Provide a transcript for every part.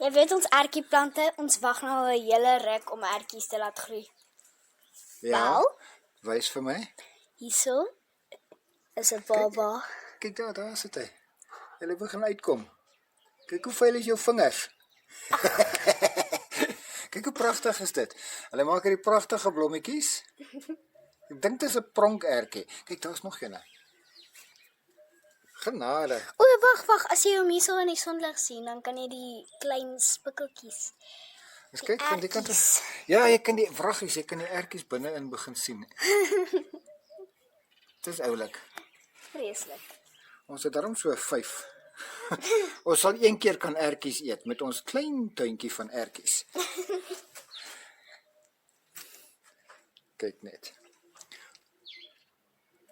Jy weet ons ertjieplante, ons wag nou 'n hele ruk om ertjies te laat groei. Ja, Wel? wys vir my. Hierso is 'n baba. Kyk daar sit hy. Hulle begin uitkom. Kyk hoe vuil is jou vingers. Kyk hoe pragtig is dit. Hulle maak hierdie pragtige blommetjies. Ek dink dit is 'n pronkertjie. Kyk, daar's nog een. Genade. O, wag, as jy hom hierso in die sonlig sien, dan kan jy die klein spikkeltjies. Eens kyk van die kant af. ertjies. Ja, jy kan die vraggies, jy kan die ertjies binne-in begin sien. Dit is oulik. Vreeslik. Ons het daarom so 5. Ons sal een keer kan ertjies eet met ons klein tuintjie van ertjies. Kyk net.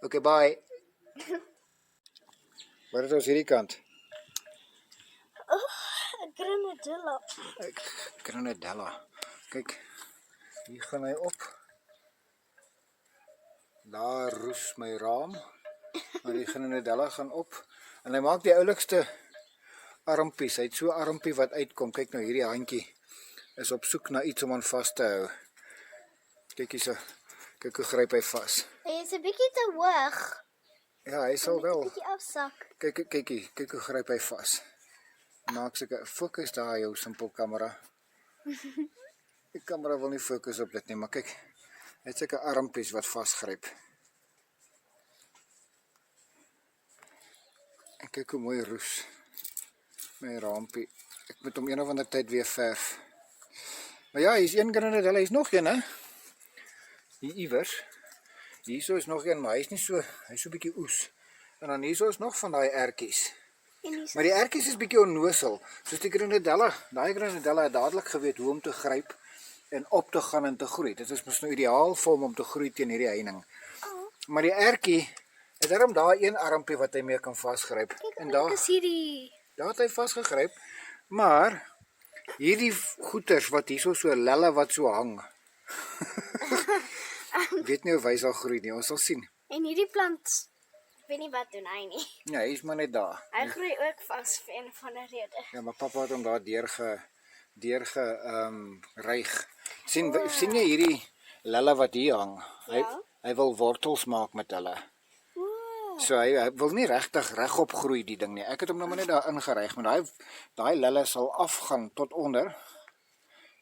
Okay, bye. Wat is ons hierdie kant? Grenadilla. Grenadilla. Kyk, hier gaan hy op. Daar roes my raam. Maar die Grenadilla gaan op. En hy maak die oulikste armpies. Hy het so 'n armpie wat uitkom. Kyk nou, hierdie handjie is op soek na iets om aan vas te hou. Kyk hierso. Kyk hoe gryp hy vas. Hy is 'n bietjie te hoog. Ja, hy sal wel. Bietjie afsak. Kyk hoe gryp hy vas. Maak seker fokus daar jou simpel kamera. Die kamera wil nie fokus op dit nie, maar kyk. Hy het seker armpies wat vasgryp. En kyk hoe mooi roes my raampie. Ek moet hom een of ander tyd weer verf. Maar ja, hier's een Grenadilla, hier's nog een, hè? Hier iewers. Hierso is nog een, maar hy's nie so, hy's so 'n bietjie oes. En dan hierso is nog van daai ertjies. Maar die ertjies is bietjie onnosel, soos die Grenadilla. Daai Grenadilla het dadelik geweet hoe om te gryp en op te gaan en te groei. Dit is mos nou ideaal vir hom om te groei teen hierdie heining. Maar die ertjie het daarom daai een armpie wat hy mee kan vasgryp. En daar is hierdie het hy vasgegryp. Maar hierdie goeters wat hierso so lelle wat so hang. Ek weet nie of hy sal groei nie, ons sal sien. en hierdie plant, ek weet nie wat doen hy nie. Ja, hy is maar net daar. Hy groei ook vas vir een van 'n rede. Ja, maar pappa het hom daar reig. Sien jy hierdie lelle wat hier hang? Hy wil wortels maak met hulle. So hy wil nie regtig regop groei die ding nie. Ek het hom nou maar net daar ingeryg, maar daai lelle sal afgaan tot onder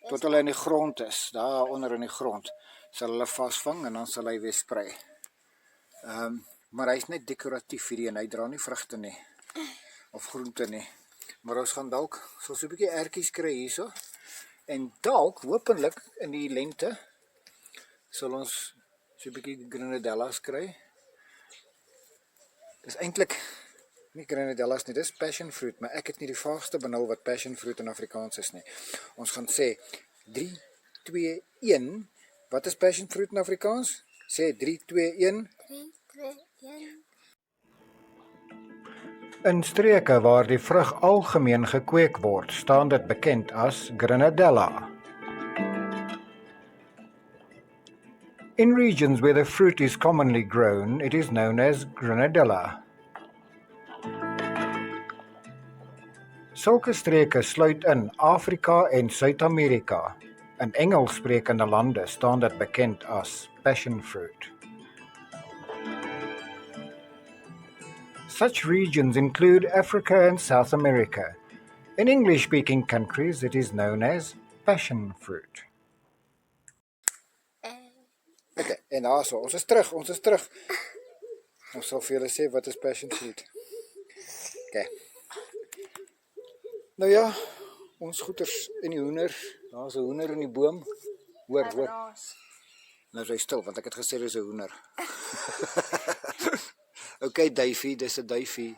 tot hulle in die grond is. Daar onder in die grond sal hulle vasvang en dan sal hy weer sprei. Maar hy's net dekoratief hierdie en hy dra nie vrugte nie of groente nie. Maar ons gaan dalk so 'n bietjie ertjies kry hierso. En dalk hopelik in die lente sal ons so 'n bietjie Grenadillas kry. Dis eintlik nie Grenadillas nie, dis passion fruit, maar ek het nie die vaagste benul wat passion fruit in Afrikaans is nie. Ons gaan sê 3 2 1. Wat is passion fruit in Afrikaans? Sê 3 2 1. 3 2 1. In streke waar die vrug algemeen gekweek word, staan dit bekend as Grenadilla. In regions where the fruit is commonly grown, it is known as Grenadilla. Sulke streke sluit in Afrika en Suid-Amerika. In Engelssprekende lande staan dit bekend as passion fruit. Such regions include Africa and South America. In English-speaking countries, it is known as passion fruit. Okay, en also, ons is terug. Ons sal vir julle sê wat is passion fruit. Okay. Nou ja, ons goeters in die hoender. Daar's 'n hoender in die boom. Hoor. Nou is hy stil, want ek het gesê dis 'n hoender. Okay, duifie, dis 'n duifie.